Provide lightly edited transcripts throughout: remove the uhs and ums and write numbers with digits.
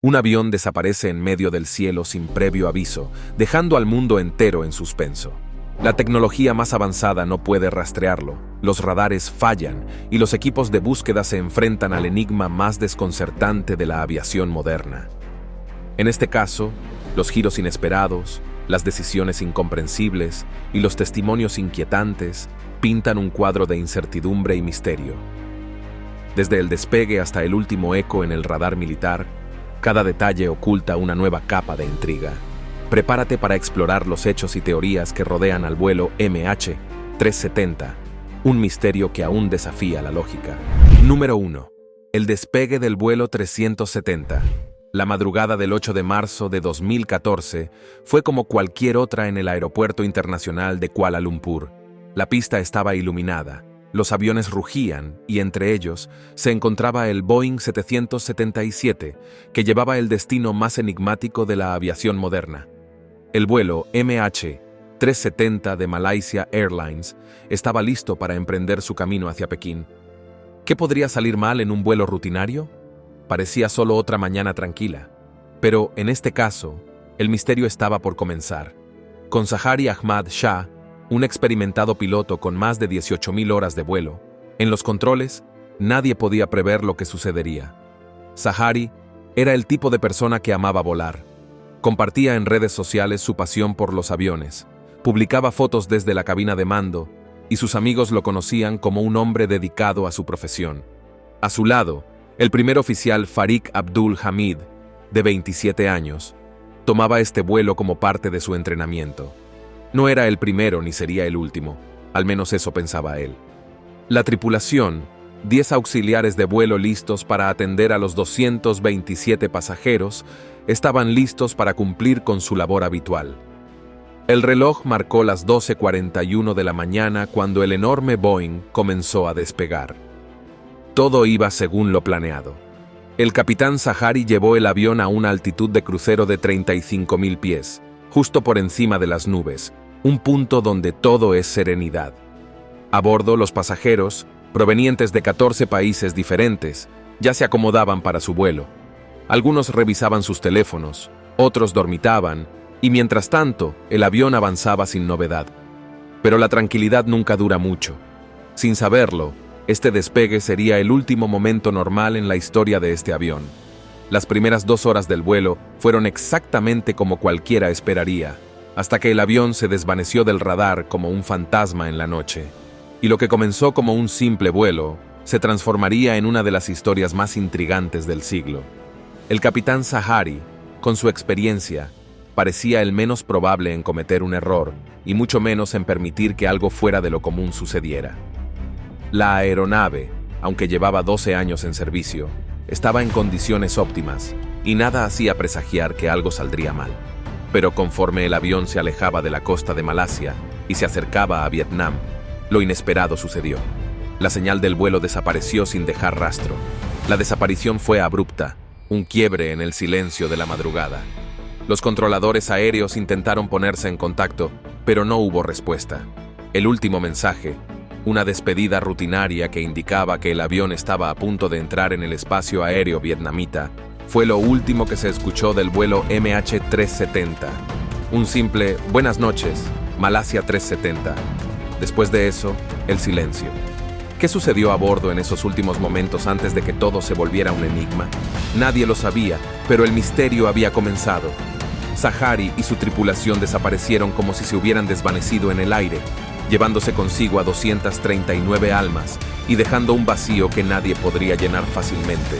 Un avión desaparece en medio del cielo sin previo aviso, dejando al mundo entero en suspenso. La tecnología más avanzada no puede rastrearlo, los radares fallan y los equipos de búsqueda se enfrentan al enigma más desconcertante de la aviación moderna. En este caso, los giros inesperados, las decisiones incomprensibles y los testimonios inquietantes pintan un cuadro de incertidumbre y misterio. Desde el despegue hasta el último eco en el radar militar, cada detalle oculta una nueva capa de intriga. Prepárate para explorar los hechos y teorías que rodean al vuelo MH370, un misterio que aún desafía la lógica. Número 1. El despegue del vuelo 370. La madrugada del 8 de marzo de 2014 fue como cualquier otra en el Aeropuerto Internacional de Kuala Lumpur. La pista estaba iluminada, los aviones rugían y entre ellos se encontraba el Boeing 777, que llevaba el destino más enigmático de la aviación moderna. El vuelo MH370 de Malaysia Airlines estaba listo para emprender su camino hacia Pekín. ¿Qué podría salir mal en un vuelo rutinario? Parecía solo otra mañana tranquila. Pero, en este caso, el misterio estaba por comenzar. Con Zaharie Ahmad Shah, un experimentado piloto con más de 18.000 horas de vuelo, en los controles, nadie podía prever lo que sucedería. Zaharie era el tipo de persona que amaba volar. Compartía en redes sociales su pasión por los aviones, publicaba fotos desde la cabina de mando, y sus amigos lo conocían como un hombre dedicado a su profesión. A su lado, el primer oficial Farik Abdul Hamid, de 27 años, tomaba este vuelo como parte de su entrenamiento. No era el primero ni sería el último, al menos eso pensaba él. La tripulación, 10 auxiliares de vuelo listos para atender a los 227 pasajeros, estaban listos para cumplir con su labor habitual. El reloj marcó las 12:41 de la mañana cuando el enorme Boeing comenzó a despegar. Todo iba según lo planeado. El capitán Zaharie llevó el avión a una altitud de crucero de 35.000 pies, justo por encima de las nubes, un punto donde todo es serenidad. A bordo, los pasajeros, provenientes de 14 países diferentes, ya se acomodaban para su vuelo. Algunos revisaban sus teléfonos, otros dormitaban, y mientras tanto, el avión avanzaba sin novedad. Pero la tranquilidad nunca dura mucho. Sin saberlo, este despegue sería el último momento normal en la historia de este avión. Las primeras 2 horas del vuelo fueron exactamente como cualquiera esperaría, hasta que el avión se desvaneció del radar como un fantasma en la noche. Y lo que comenzó como un simple vuelo, se transformaría en una de las historias más intrigantes del siglo. El capitán Zaharie, con su experiencia, parecía el menos probable en cometer un error, y mucho menos en permitir que algo fuera de lo común sucediera. La aeronave, aunque llevaba 12 años en servicio, estaba en condiciones óptimas, y nada hacía presagiar que algo saldría mal. Pero conforme el avión se alejaba de la costa de Malasia y se acercaba a Vietnam, lo inesperado sucedió. La señal del vuelo desapareció sin dejar rastro. La desaparición fue abrupta, un quiebre en el silencio de la madrugada. Los controladores aéreos intentaron ponerse en contacto, pero no hubo respuesta. El último mensaje, una despedida rutinaria que indicaba que el avión estaba a punto de entrar en el espacio aéreo vietnamita, fue lo último que se escuchó del vuelo MH370. Un simple «Buenas noches, Malasia 370». Después de eso, el silencio. ¿Qué sucedió a bordo en esos últimos momentos antes de que todo se volviera un enigma? Nadie lo sabía, pero el misterio había comenzado. Zaharie y su tripulación desaparecieron como si se hubieran desvanecido en el aire, llevándose consigo a 239 almas y dejando un vacío que nadie podría llenar fácilmente.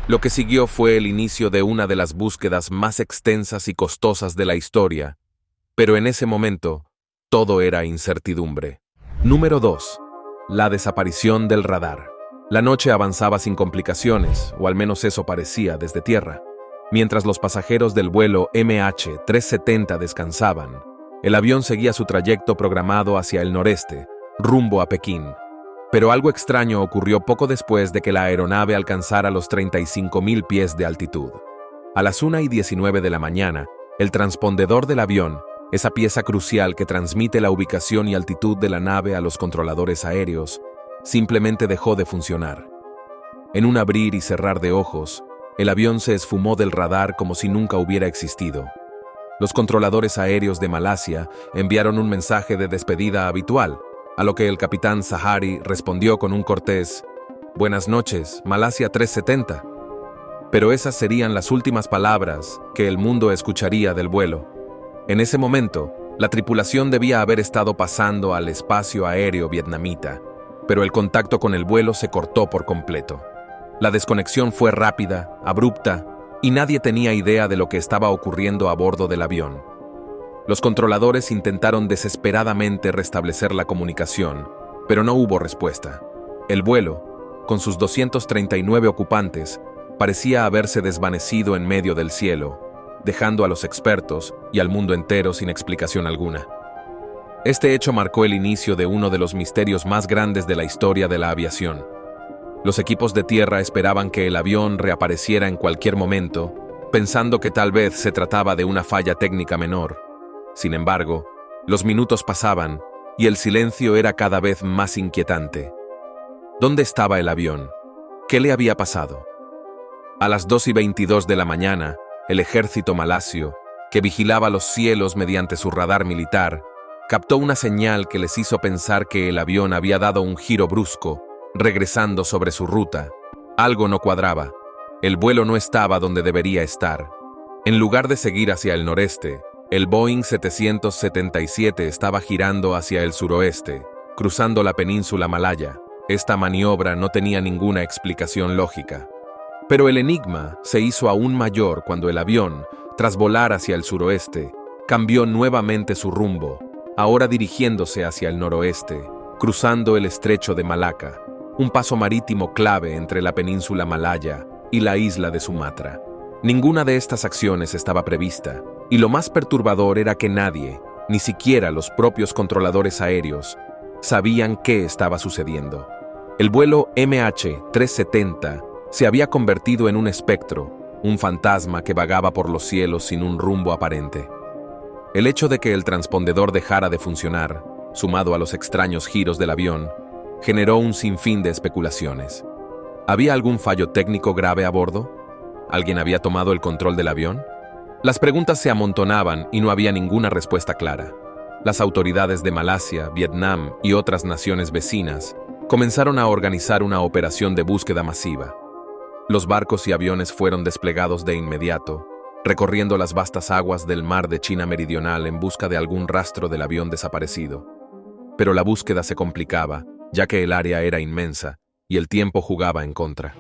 Lo que siguió fue el inicio de una de las búsquedas más extensas y costosas de la historia, pero en ese momento, todo era incertidumbre. Número 2. La desaparición del radar. La noche avanzaba sin complicaciones, o al menos eso parecía desde tierra. Mientras los pasajeros del vuelo MH370 descansaban, el avión seguía su trayecto programado hacia el noreste, rumbo a Pekín. Pero algo extraño ocurrió poco después de que la aeronave alcanzara los 35.000 pies de altitud. A las 1:19 de la mañana, el transpondedor del avión, esa pieza crucial que transmite la ubicación y altitud de la nave a los controladores aéreos, simplemente dejó de funcionar. En un abrir y cerrar de ojos, El avión se esfumó del radar como si nunca hubiera existido. Los controladores aéreos de Malasia enviaron un mensaje de despedida habitual, a lo que el capitán Sahari respondió con un cortés: «Buenas noches, Malasia 370». Pero esas serían las últimas palabras que el mundo escucharía del vuelo. En ese momento, la tripulación debía haber estado pasando al espacio aéreo vietnamita, pero el contacto con el vuelo se cortó por completo. La desconexión fue rápida, abrupta, y nadie tenía idea de lo que estaba ocurriendo a bordo del avión. Los controladores intentaron desesperadamente restablecer la comunicación, pero no hubo respuesta. El vuelo, con sus 239 ocupantes, parecía haberse desvanecido en medio del cielo, dejando a los expertos y al mundo entero sin explicación alguna. Este hecho marcó el inicio de uno de los misterios más grandes de la historia de la aviación. Los equipos de tierra esperaban que el avión reapareciera en cualquier momento, pensando que tal vez se trataba de una falla técnica menor. Sin embargo, los minutos pasaban y el silencio era cada vez más inquietante. ¿Dónde estaba el avión? ¿Qué le había pasado? A las 2:22 de la mañana, el ejército malasio, que vigilaba los cielos mediante su radar militar, captó una señal que les hizo pensar que el avión había dado un giro brusco, regresando sobre su ruta. Algo no cuadraba. El vuelo no estaba donde debería estar. En lugar de seguir hacia el noreste, el Boeing 777 estaba girando hacia el suroeste, cruzando la península malaya. Esta maniobra no tenía ninguna explicación lógica. Pero el enigma se hizo aún mayor cuando el avión, tras volar hacia el suroeste, cambió nuevamente su rumbo, ahora dirigiéndose hacia el noroeste, cruzando el estrecho de Malaca, un paso marítimo clave entre la península malaya y la isla de Sumatra. Ninguna de estas acciones estaba prevista, y lo más perturbador era que nadie, ni siquiera los propios controladores aéreos, sabían qué estaba sucediendo. El vuelo MH370 se había convertido en un espectro, un fantasma que vagaba por los cielos sin un rumbo aparente. El hecho de que el transpondedor dejara de funcionar, sumado a los extraños giros del avión, generó un sinfín de especulaciones. ¿Había algún fallo técnico grave a bordo? ¿Alguien había tomado el control del avión? Las preguntas se amontonaban y no había ninguna respuesta clara. Las autoridades de Malasia, Vietnam y otras naciones vecinas comenzaron a organizar una operación de búsqueda masiva. Los barcos y aviones fueron desplegados de inmediato, recorriendo las vastas aguas del mar de China Meridional en busca de algún rastro del avión desaparecido. Pero la búsqueda se complicaba, ya que el área era inmensa y el tiempo jugaba en contra.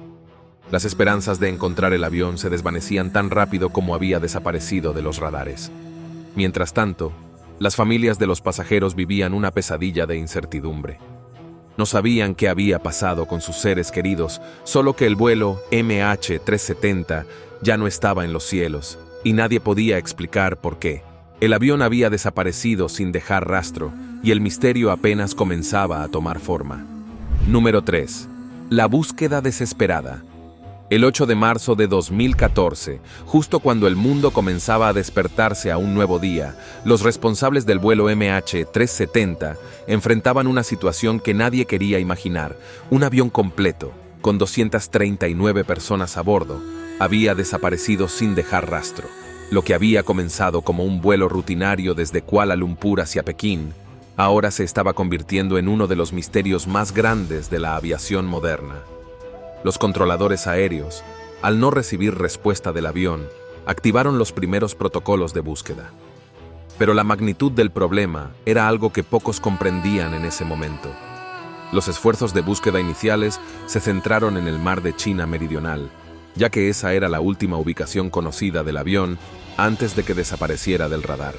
Las esperanzas de encontrar el avión se desvanecían tan rápido como había desaparecido de los radares. Mientras tanto, las familias de los pasajeros vivían una pesadilla de incertidumbre. No sabían qué había pasado con sus seres queridos, solo que el vuelo MH370 ya no estaba en los cielos, y nadie podía explicar por qué. El avión había desaparecido sin dejar rastro, y el misterio apenas comenzaba a tomar forma. Número 3. La búsqueda desesperada. El 8 de marzo de 2014, justo cuando el mundo comenzaba a despertarse a un nuevo día, los responsables del vuelo MH370 enfrentaban una situación que nadie quería imaginar. Un avión completo, con 239 personas a bordo, había desaparecido sin dejar rastro. Lo que había comenzado como un vuelo rutinario desde Kuala Lumpur hacia Pekín, ahora se estaba convirtiendo en uno de los misterios más grandes de la aviación moderna. Los controladores aéreos, al no recibir respuesta del avión, activaron los primeros protocolos de búsqueda. Pero la magnitud del problema era algo que pocos comprendían en ese momento. Los esfuerzos de búsqueda iniciales se centraron en el mar de China Meridional, ya que esa era la última ubicación conocida del avión antes de que desapareciera del radar.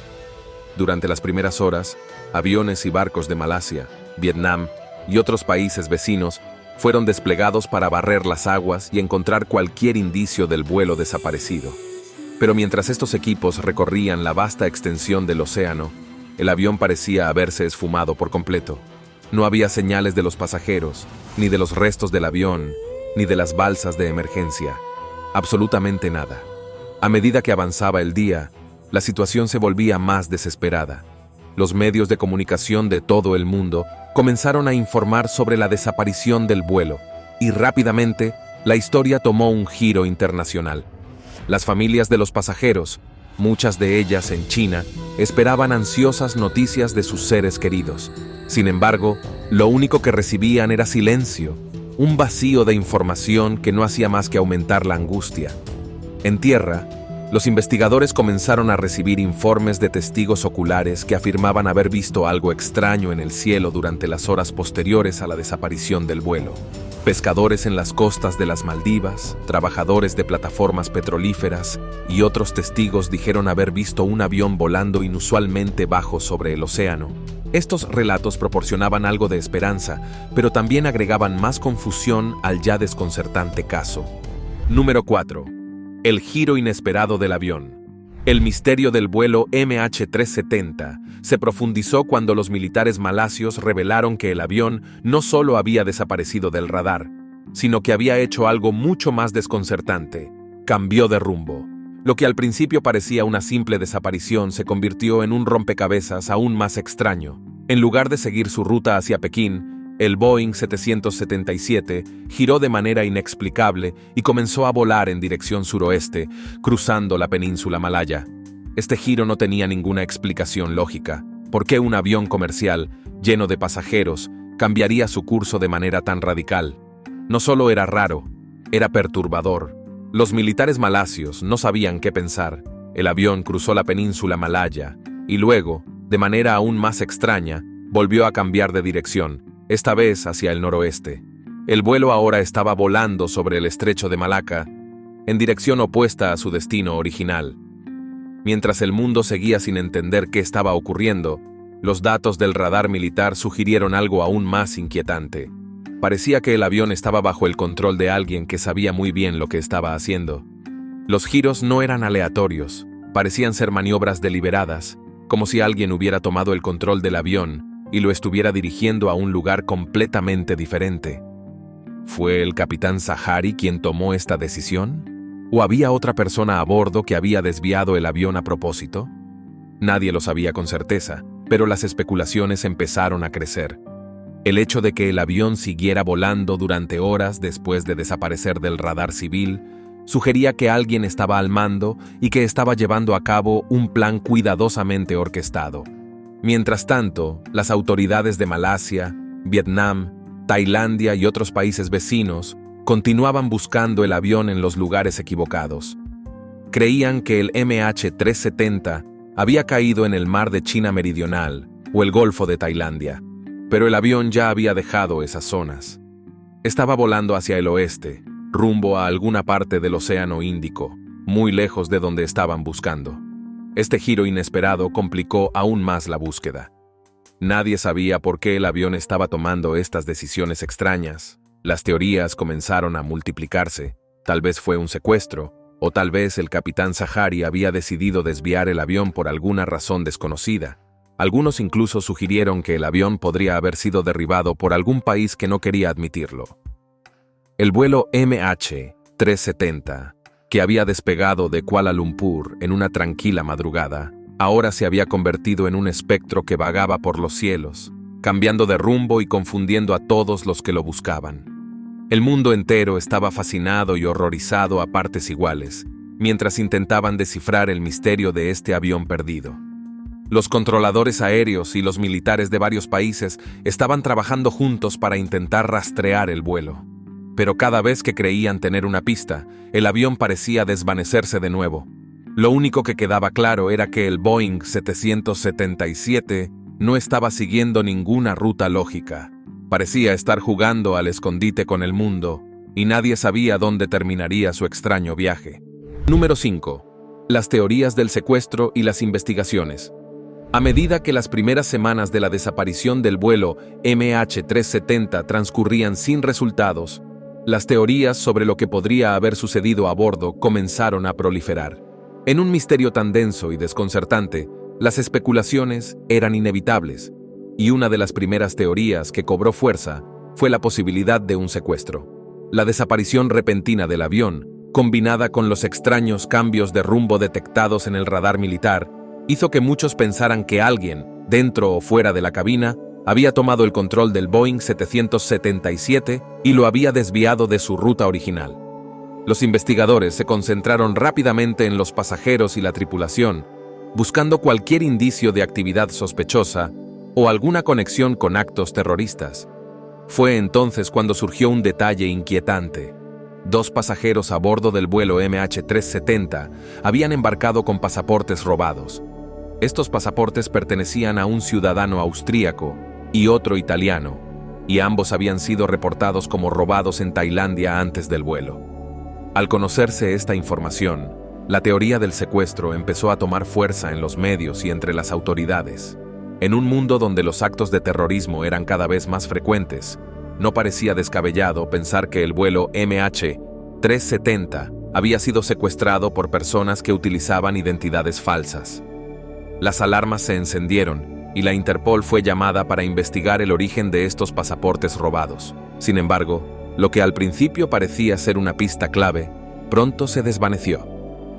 Durante las primeras horas, aviones y barcos de Malasia, Vietnam y otros países vecinos fueron desplegados para barrer las aguas y encontrar cualquier indicio del vuelo desaparecido. Pero mientras estos equipos recorrían la vasta extensión del océano, el avión parecía haberse esfumado por completo. No había señales de los pasajeros, ni de los restos del avión, ni de las balsas de emergencia. Absolutamente nada. A medida que avanzaba el día, la situación se volvía más desesperada. Los medios de comunicación de todo el mundo comenzaron a informar sobre la desaparición del vuelo, y rápidamente la historia tomó un giro internacional. Las familias de los pasajeros, muchas de ellas en China, esperaban ansiosas noticias de sus seres queridos. Sin embargo, lo único que recibían era silencio, un vacío de información que no hacía más que aumentar la angustia. En tierra, los investigadores comenzaron a recibir informes de testigos oculares que afirmaban haber visto algo extraño en el cielo durante las horas posteriores a la desaparición del vuelo. Pescadores en las costas de las Maldivas, trabajadores de plataformas petrolíferas y otros testigos dijeron haber visto un avión volando inusualmente bajo sobre el océano. Estos relatos proporcionaban algo de esperanza, pero también agregaban más confusión al ya desconcertante caso. Número 4. El giro inesperado del avión. El misterio del vuelo MH370 se profundizó cuando los militares malasios revelaron que el avión no solo había desaparecido del radar, sino que había hecho algo mucho más desconcertante: cambió de rumbo. Lo que al principio parecía una simple desaparición se convirtió en un rompecabezas aún más extraño. En lugar de seguir su ruta hacia Pekín, el Boeing 777 giró de manera inexplicable y comenzó a volar en dirección suroeste, cruzando la península malaya. Este giro no tenía ninguna explicación lógica. ¿Por qué un avión comercial, lleno de pasajeros, cambiaría su curso de manera tan radical? No solo era raro, era perturbador. Los militares malasios no sabían qué pensar. El avión cruzó la península malaya y luego, de manera aún más extraña, volvió a cambiar de dirección, esta vez hacia el noroeste. El vuelo ahora estaba volando sobre el estrecho de Malaca, en dirección opuesta a su destino original. Mientras el mundo seguía sin entender qué estaba ocurriendo, los datos del radar militar sugirieron algo aún más inquietante. Parecía que el avión estaba bajo el control de alguien que sabía muy bien lo que estaba haciendo. Los giros no eran aleatorios, parecían ser maniobras deliberadas, como si alguien hubiera tomado el control del avión y lo estuviera dirigiendo a un lugar completamente diferente. ¿Fue el capitán Zahari quien tomó esta decisión? ¿O había otra persona a bordo que había desviado el avión a propósito? Nadie lo sabía con certeza, pero las especulaciones empezaron a crecer. El hecho de que el avión siguiera volando durante horas después de desaparecer del radar civil sugería que alguien estaba al mando y que estaba llevando a cabo un plan cuidadosamente orquestado. Mientras tanto, las autoridades de Malasia, Vietnam, Tailandia y otros países vecinos continuaban buscando el avión en los lugares equivocados. Creían que el MH370 había caído en el mar de China Meridional o el Golfo de Tailandia, pero el avión ya había dejado esas zonas. Estaba volando hacia el oeste, rumbo a alguna parte del Océano Índico, muy lejos de donde estaban buscando. Este giro inesperado complicó aún más la búsqueda. Nadie sabía por qué el avión estaba tomando estas decisiones extrañas. Las teorías comenzaron a multiplicarse. Tal vez fue un secuestro, o tal vez el capitán Zahari había decidido desviar el avión por alguna razón desconocida. Algunos incluso sugirieron que el avión podría haber sido derribado por algún país que no quería admitirlo. El vuelo MH370, que había despegado de Kuala Lumpur en una tranquila madrugada, ahora se había convertido en un espectro que vagaba por los cielos, cambiando de rumbo y confundiendo a todos los que lo buscaban. El mundo entero estaba fascinado y horrorizado a partes iguales, mientras intentaban descifrar el misterio de este avión perdido. Los controladores aéreos y los militares de varios países estaban trabajando juntos para intentar rastrear el vuelo. Pero cada vez que creían tener una pista, el avión parecía desvanecerse de nuevo. Lo único que quedaba claro era que el Boeing 777 no estaba siguiendo ninguna ruta lógica. Parecía estar jugando al escondite con el mundo, y nadie sabía dónde terminaría su extraño viaje. Número 5. Las teorías del secuestro y las investigaciones. A medida que las primeras semanas de la desaparición del vuelo MH370 transcurrían sin resultados, las teorías sobre lo que podría haber sucedido a bordo comenzaron a proliferar. En un misterio tan denso y desconcertante, las especulaciones eran inevitables, y una de las primeras teorías que cobró fuerza fue la posibilidad de un secuestro. La desaparición repentina del avión, combinada con los extraños cambios de rumbo detectados en el radar militar, hizo que muchos pensaran que alguien, dentro o fuera de la cabina, había tomado el control del Boeing 777 y lo había desviado de su ruta original. Los investigadores se concentraron rápidamente en los pasajeros y la tripulación, buscando cualquier indicio de actividad sospechosa o alguna conexión con actos terroristas. Fue entonces cuando surgió un detalle inquietante. 2 pasajeros a bordo del vuelo MH370 habían embarcado con pasaportes robados. Estos pasaportes pertenecían a un ciudadano austríaco y otro italiano, y ambos habían sido reportados como robados en Tailandia antes del vuelo. Al conocerse esta información, la teoría del secuestro empezó a tomar fuerza en los medios y entre las autoridades. En un mundo donde los actos de terrorismo eran cada vez más frecuentes, no parecía descabellado pensar que el vuelo MH370 había sido secuestrado por personas que utilizaban identidades falsas. Las alarmas se encendieron y la Interpol fue llamada para investigar el origen de estos pasaportes robados. Sin embargo, lo que al principio parecía ser una pista clave, pronto se desvaneció.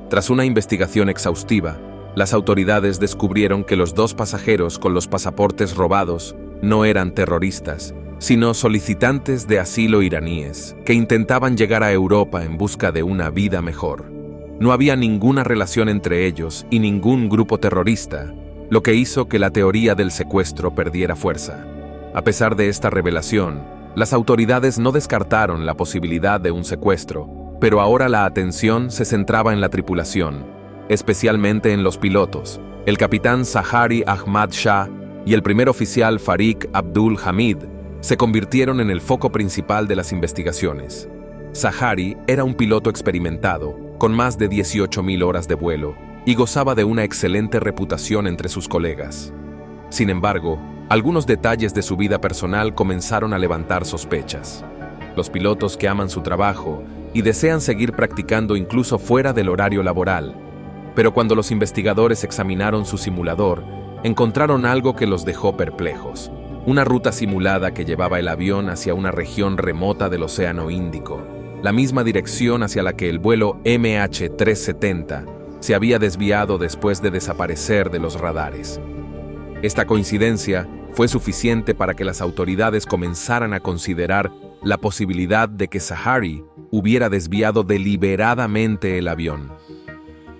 Tras una investigación exhaustiva, las autoridades descubrieron que los 2 pasajeros con los pasaportes robados no eran terroristas, sino solicitantes de asilo iraníes que intentaban llegar a Europa en busca de una vida mejor. No había ninguna relación entre ellos y ningún grupo terrorista, lo que hizo que la teoría del secuestro perdiera fuerza. A pesar de esta revelación, las autoridades no descartaron la posibilidad de un secuestro, pero ahora la atención se centraba en la tripulación, especialmente en los pilotos. El capitán Zaharie Ahmad Shah y el primer oficial Farik Abdul Hamid se convirtieron en el foco principal de las investigaciones. Zaharie era un piloto experimentado, con más de 18.000 horas de vuelo, y gozaba de una excelente reputación entre sus colegas. Sin embargo, algunos detalles de su vida personal comenzaron a levantar sospechas. Los pilotos que aman su trabajo y desean seguir practicando incluso fuera del horario laboral, pero cuando los investigadores examinaron su simulador, encontraron algo que los dejó perplejos: una ruta simulada que llevaba el avión hacia una región remota del Océano Índico, la misma dirección hacia la que el vuelo MH370 se había desviado después de desaparecer de los radares. Esta coincidencia fue suficiente para que las autoridades comenzaran a considerar la posibilidad de que Zaharie hubiera desviado deliberadamente el avión.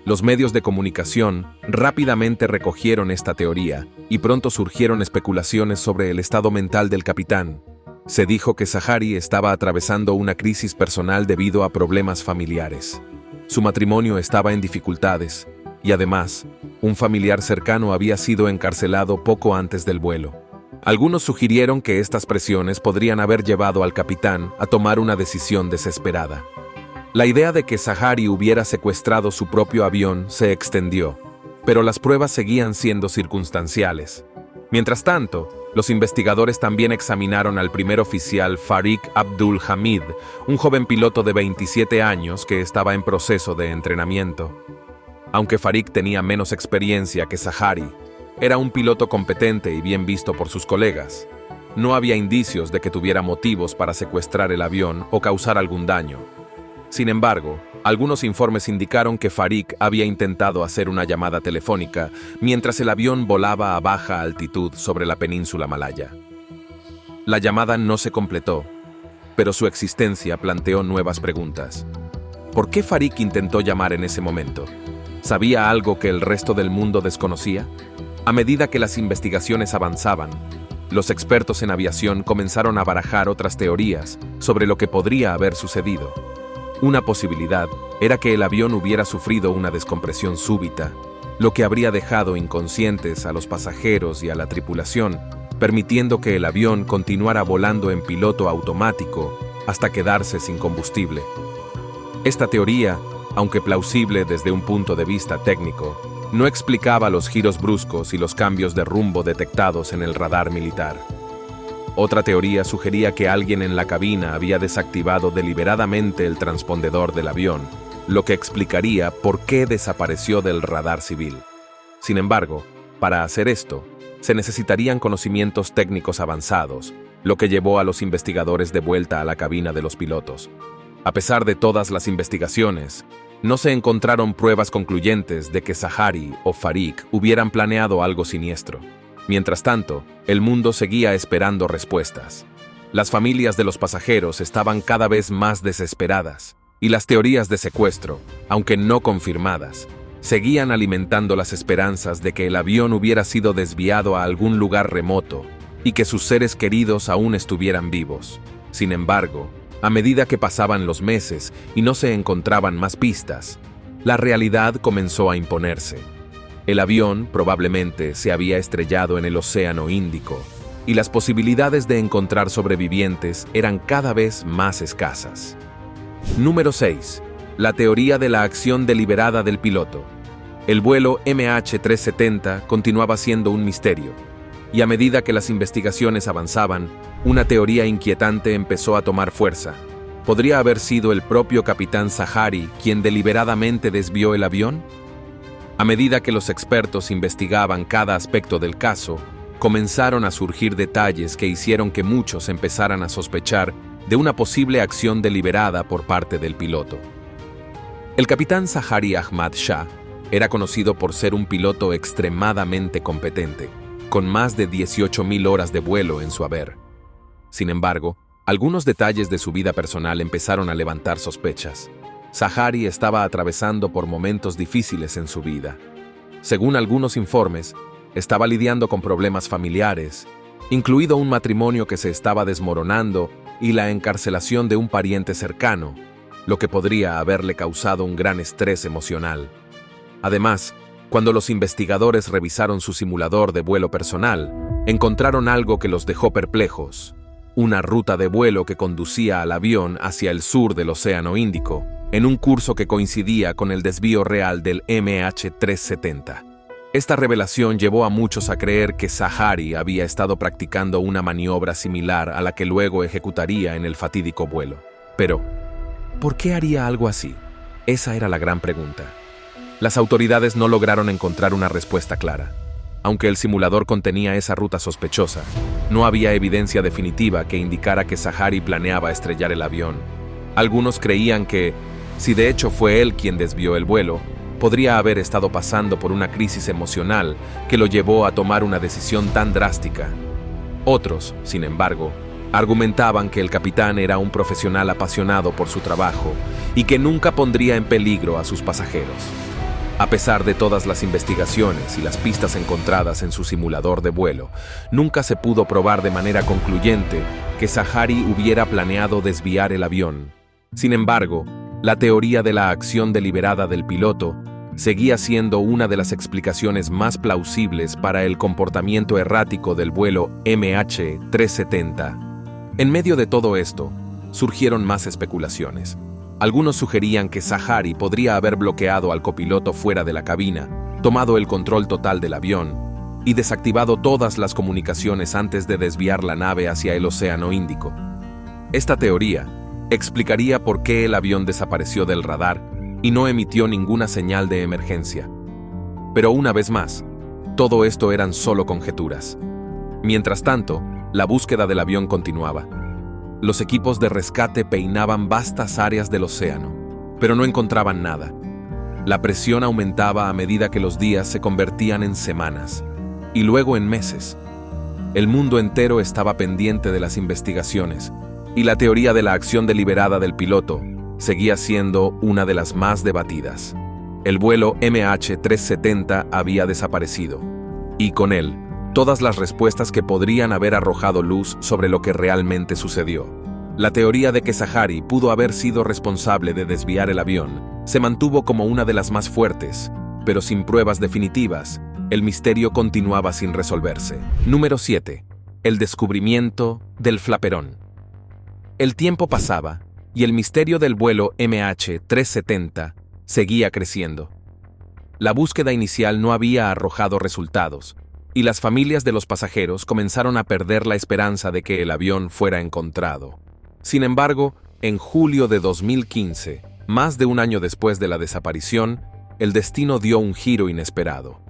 Los medios de comunicación rápidamente recogieron esta teoría y pronto surgieron especulaciones sobre el estado mental del capitán. Se dijo que Zaharie estaba atravesando una crisis personal debido a problemas familiares. Su matrimonio estaba en dificultades y además, un familiar cercano había sido encarcelado poco antes del vuelo. Algunos sugirieron que estas presiones podrían haber llevado al capitán a tomar una decisión desesperada. La idea de que Zaharie hubiera secuestrado su propio avión se extendió, pero las pruebas seguían siendo circunstanciales. Mientras tanto, los investigadores también examinaron al primer oficial Farik Abdul Hamid, un joven piloto de 27 años que estaba en proceso de entrenamiento. Aunque Farik tenía menos experiencia que Zaharie, era un piloto competente y bien visto por sus colegas. No había indicios de que tuviera motivos para secuestrar el avión o causar algún daño. Sin embargo, algunos informes indicaron que Farik había intentado hacer una llamada telefónica mientras el avión volaba a baja altitud sobre la península malaya. La llamada no se completó, pero su existencia planteó nuevas preguntas. ¿Por qué Farik intentó llamar en ese momento? ¿Sabía algo que el resto del mundo desconocía? A medida que las investigaciones avanzaban, los expertos en aviación comenzaron a barajar otras teorías sobre lo que podría haber sucedido. Una posibilidad era que el avión hubiera sufrido una descompresión súbita, lo que habría dejado inconscientes a los pasajeros y a la tripulación, permitiendo que el avión continuara volando en piloto automático hasta quedarse sin combustible. Esta teoría, aunque plausible desde un punto de vista técnico, no explicaba los giros bruscos y los cambios de rumbo detectados en el radar militar. Otra teoría sugería que alguien en la cabina había desactivado deliberadamente el transpondedor del avión, lo que explicaría por qué desapareció del radar civil. Sin embargo, para hacer esto, se necesitarían conocimientos técnicos avanzados, lo que llevó a los investigadores de vuelta a la cabina de los pilotos. A pesar de todas las investigaciones, no se encontraron pruebas concluyentes de que Zaharie o Farik hubieran planeado algo siniestro. Mientras tanto, el mundo seguía esperando respuestas. Las familias de los pasajeros estaban cada vez más desesperadas, y las teorías de secuestro, aunque no confirmadas, seguían alimentando las esperanzas de que el avión hubiera sido desviado a algún lugar remoto y que sus seres queridos aún estuvieran vivos. Sin embargo, a medida que pasaban los meses y no se encontraban más pistas, la realidad comenzó a imponerse. El avión probablemente se había estrellado en el Océano Índico, y las posibilidades de encontrar sobrevivientes eran cada vez más escasas. Número 6. La teoría de la acción deliberada del piloto. El vuelo MH370 continuaba siendo un misterio, y a medida que las investigaciones avanzaban, una teoría inquietante empezó a tomar fuerza. ¿Podría haber sido el propio capitán Zahari quien deliberadamente desvió el avión? A medida que los expertos investigaban cada aspecto del caso, comenzaron a surgir detalles que hicieron que muchos empezaran a sospechar de una posible acción deliberada por parte del piloto. El capitán Zahari Ahmad Shah era conocido por ser un piloto extremadamente competente, con más de 18.000 horas de vuelo en su haber. Sin embargo, algunos detalles de su vida personal empezaron a levantar sospechas. Zahari estaba atravesando por momentos difíciles en su vida. Según algunos informes, estaba lidiando con problemas familiares, incluido un matrimonio que se estaba desmoronando y la encarcelación de un pariente cercano, lo que podría haberle causado un gran estrés emocional. Además, cuando los investigadores revisaron su simulador de vuelo personal, encontraron algo que los dejó perplejos: una ruta de vuelo que conducía al avión hacia el sur del Océano Índico, en un curso que coincidía con el desvío real del MH370. Esta revelación llevó a muchos a creer que Zahari había estado practicando una maniobra similar a la que luego ejecutaría en el fatídico vuelo. Pero, ¿por qué haría algo así? Esa era la gran pregunta. Las autoridades no lograron encontrar una respuesta clara. Aunque el simulador contenía esa ruta sospechosa, no había evidencia definitiva que indicara que Zahari planeaba estrellar el avión. Algunos creían que, si de hecho fue él quien desvió el vuelo, podría haber estado pasando por una crisis emocional que lo llevó a tomar una decisión tan drástica. Otros, sin embargo, argumentaban que el capitán era un profesional apasionado por su trabajo y que nunca pondría en peligro a sus pasajeros. A pesar de todas las investigaciones y las pistas encontradas en su simulador de vuelo, nunca se pudo probar de manera concluyente que Zahari hubiera planeado desviar el avión. Sin embargo, la teoría de la acción deliberada del piloto seguía siendo una de las explicaciones más plausibles para el comportamiento errático del vuelo MH370. En medio de todo esto, surgieron más especulaciones. Algunos sugerían que Zahari podría haber bloqueado al copiloto fuera de la cabina, tomado el control total del avión y desactivado todas las comunicaciones antes de desviar la nave hacia el Océano Índico. Esta teoría explicaría por qué el avión desapareció del radar y no emitió ninguna señal de emergencia. Pero una vez más, todo esto eran solo conjeturas. Mientras tanto, la búsqueda del avión continuaba. Los equipos de rescate peinaban vastas áreas del océano, pero no encontraban nada. La presión aumentaba a medida que los días se convertían en semanas, y luego en meses. El mundo entero estaba pendiente de las investigaciones, y la teoría de la acción deliberada del piloto seguía siendo una de las más debatidas. El vuelo MH370 había desaparecido, y con él, todas las respuestas que podrían haber arrojado luz sobre lo que realmente sucedió. La teoría de que Zahari pudo haber sido responsable de desviar el avión se mantuvo como una de las más fuertes, pero sin pruebas definitivas, el misterio continuaba sin resolverse. Número 7. El descubrimiento del flaperón. El tiempo pasaba, y el misterio del vuelo MH370 seguía creciendo. La búsqueda inicial no había arrojado resultados, y las familias de los pasajeros comenzaron a perder la esperanza de que el avión fuera encontrado. Sin embargo, en julio de 2015, más de un año después de la desaparición, el destino dio un giro inesperado.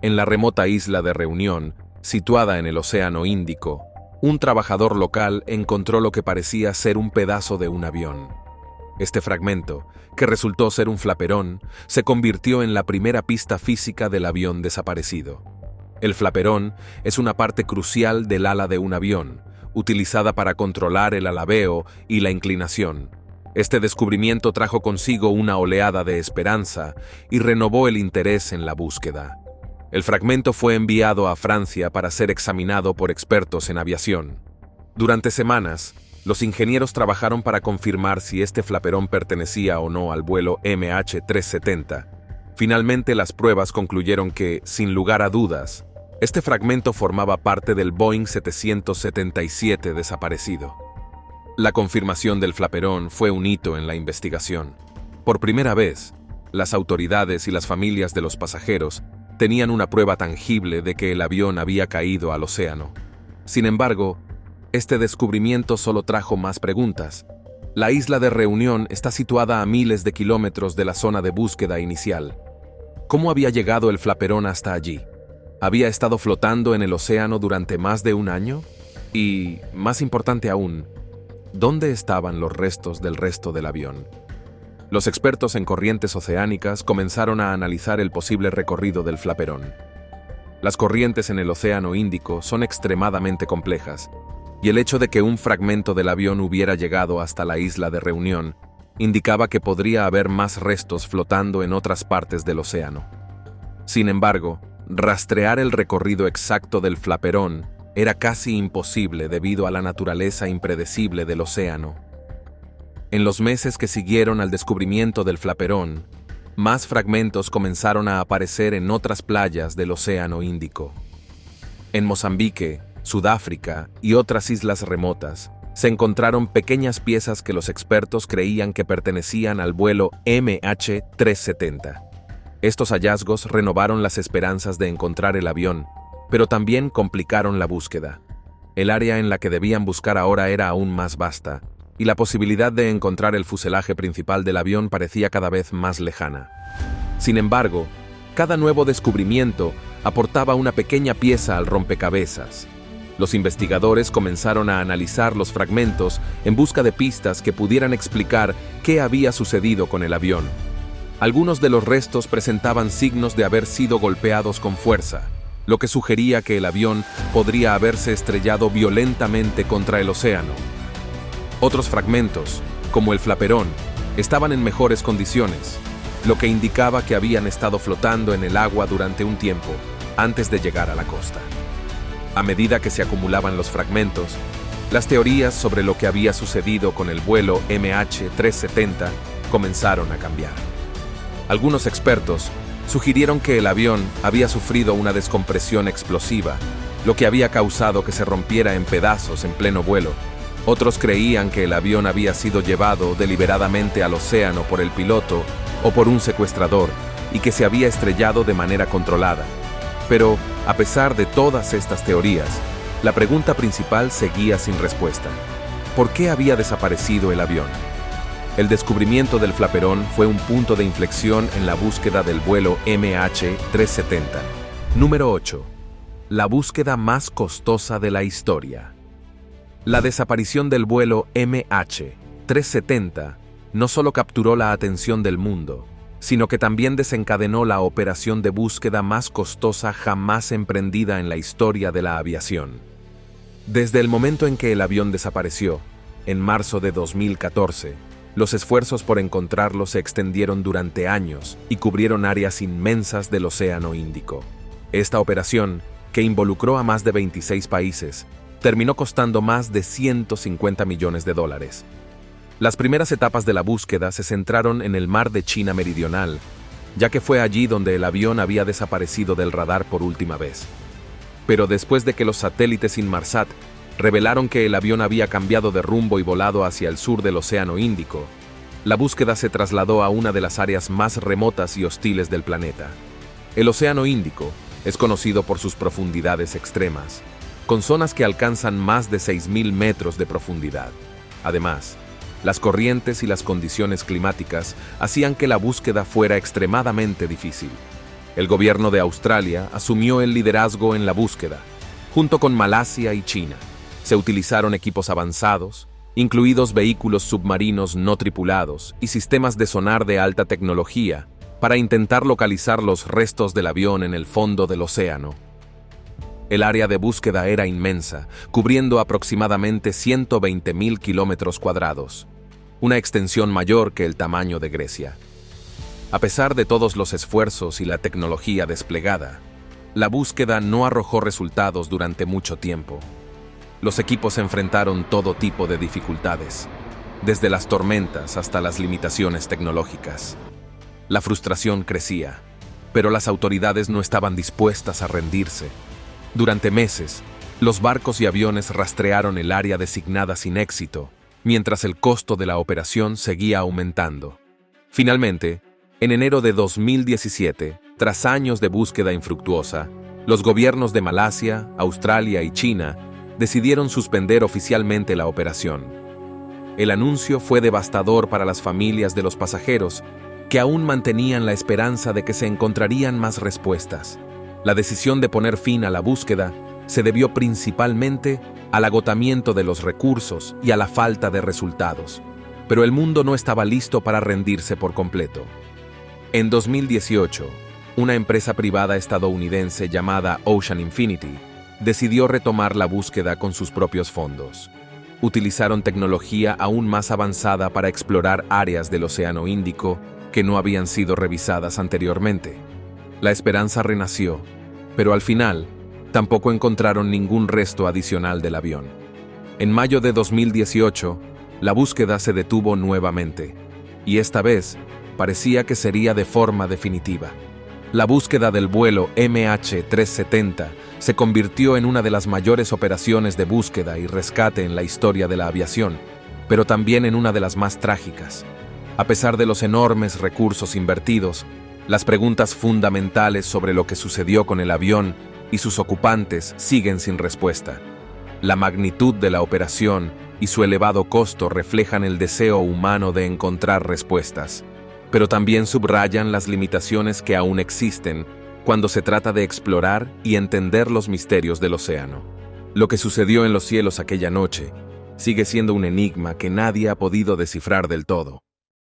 En la remota isla de Reunión, situada en el Océano Índico, un trabajador local encontró lo que parecía ser un pedazo de un avión. Este fragmento, que resultó ser un flaperón, se convirtió en la primera pista física del avión desaparecido. El flaperón es una parte crucial del ala de un avión, utilizada para controlar el alabeo y la inclinación. Este descubrimiento trajo consigo una oleada de esperanza y renovó el interés en la búsqueda. El fragmento fue enviado a Francia para ser examinado por expertos en aviación. Durante semanas, los ingenieros trabajaron para confirmar si este flaperón pertenecía o no al vuelo MH370. Finalmente, las pruebas concluyeron que, sin lugar a dudas, este fragmento formaba parte del Boeing 777 desaparecido. La confirmación del flaperón fue un hito en la investigación. Por primera vez, las autoridades y las familias de los pasajeros tenían una prueba tangible de que el avión había caído al océano. Sin embargo, este descubrimiento solo trajo más preguntas. La isla de Reunión está situada a miles de kilómetros de la zona de búsqueda inicial. ¿Cómo había llegado el flaperón hasta allí? ¿Había estado flotando en el océano durante más de un año? Y, más importante aún, ¿dónde estaban los restos del resto del avión? Los expertos en corrientes oceánicas comenzaron a analizar el posible recorrido del flaperón. Las corrientes en el Océano Índico son extremadamente complejas, y el hecho de que un fragmento del avión hubiera llegado hasta la isla de Reunión indicaba que podría haber más restos flotando en otras partes del océano. Sin embargo, rastrear el recorrido exacto del flaperón era casi imposible debido a la naturaleza impredecible del océano. En los meses que siguieron al descubrimiento del flaperón, más fragmentos comenzaron a aparecer en otras playas del Océano Índico. En Mozambique, Sudáfrica y otras islas remotas, se encontraron pequeñas piezas que los expertos creían que pertenecían al vuelo MH370. Estos hallazgos renovaron las esperanzas de encontrar el avión, pero también complicaron la búsqueda. El área en la que debían buscar ahora era aún más vasta, y la posibilidad de encontrar el fuselaje principal del avión parecía cada vez más lejana. Sin embargo, cada nuevo descubrimiento aportaba una pequeña pieza al rompecabezas. Los investigadores comenzaron a analizar los fragmentos en busca de pistas que pudieran explicar qué había sucedido con el avión. Algunos de los restos presentaban signos de haber sido golpeados con fuerza, lo que sugería que el avión podría haberse estrellado violentamente contra el océano. Otros fragmentos, como el flaperón, estaban en mejores condiciones, lo que indicaba que habían estado flotando en el agua durante un tiempo antes de llegar a la costa. A medida que se acumulaban los fragmentos, las teorías sobre lo que había sucedido con el vuelo MH370 comenzaron a cambiar. Algunos expertos sugirieron que el avión había sufrido una descompresión explosiva, lo que había causado que se rompiera en pedazos en pleno vuelo. Otros creían que el avión había sido llevado deliberadamente al océano por el piloto o por un secuestrador y que se había estrellado de manera controlada. Pero, a pesar de todas estas teorías, la pregunta principal seguía sin respuesta. ¿Por qué había desaparecido el avión? El descubrimiento del flaperón fue un punto de inflexión en la búsqueda del vuelo MH370. Número 8. La búsqueda más costosa de la historia. La desaparición del vuelo MH370 no solo capturó la atención del mundo, sino que también desencadenó la operación de búsqueda más costosa jamás emprendida en la historia de la aviación. Desde el momento en que el avión desapareció, en marzo de 2014, los esfuerzos por encontrarlo se extendieron durante años y cubrieron áreas inmensas del Océano Índico. Esta operación, que involucró a más de 26 países, terminó costando más de $150 millones. Las primeras etapas de la búsqueda se centraron en el mar de China Meridional, ya que fue allí donde el avión había desaparecido del radar por última vez. Pero después de que los satélites Inmarsat revelaron que el avión había cambiado de rumbo y volado hacia el sur del Océano Índico, la búsqueda se trasladó a una de las áreas más remotas y hostiles del planeta. El Océano Índico es conocido por sus profundidades extremas, con zonas que alcanzan más de 6.000 metros de profundidad. Además, las corrientes y las condiciones climáticas hacían que la búsqueda fuera extremadamente difícil. El gobierno de Australia asumió el liderazgo en la búsqueda, junto con Malasia y China. Se utilizaron equipos avanzados, incluidos vehículos submarinos no tripulados y sistemas de sonar de alta tecnología, para intentar localizar los restos del avión en el fondo del océano. El área de búsqueda era inmensa, cubriendo aproximadamente 120.000 kilómetros cuadrados, una extensión mayor que el tamaño de Grecia. A pesar de todos los esfuerzos y la tecnología desplegada, la búsqueda no arrojó resultados durante mucho tiempo. Los equipos enfrentaron todo tipo de dificultades, desde las tormentas hasta las limitaciones tecnológicas. La frustración crecía, pero las autoridades no estaban dispuestas a rendirse. Durante meses, los barcos y aviones rastrearon el área designada sin éxito, mientras el costo de la operación seguía aumentando. Finalmente, en enero de 2017, tras años de búsqueda infructuosa, los gobiernos de Malasia, Australia y China decidieron suspender oficialmente la operación. El anuncio fue devastador para las familias de los pasajeros, que aún mantenían la esperanza de que se encontrarían más respuestas. La decisión de poner fin a la búsqueda se debió principalmente al agotamiento de los recursos y a la falta de resultados, pero el mundo no estaba listo para rendirse por completo. En 2018, una empresa privada estadounidense llamada Ocean Infinity decidió retomar la búsqueda con sus propios fondos. Utilizaron tecnología aún más avanzada para explorar áreas del Océano Índico que no habían sido revisadas anteriormente. La esperanza renació, pero al final, tampoco encontraron ningún resto adicional del avión. En mayo de 2018, la búsqueda se detuvo nuevamente, y esta vez parecía que sería de forma definitiva. La búsqueda del vuelo MH370 se convirtió en una de las mayores operaciones de búsqueda y rescate en la historia de la aviación, pero también en una de las más trágicas. A pesar de los enormes recursos invertidos, las preguntas fundamentales sobre lo que sucedió con el avión y sus ocupantes siguen sin respuesta. La magnitud de la operación y su elevado costo reflejan el deseo humano de encontrar respuestas, pero también subrayan las limitaciones que aún existen cuando se trata de explorar y entender los misterios del océano. Lo que sucedió en los cielos aquella noche sigue siendo un enigma que nadie ha podido descifrar del todo.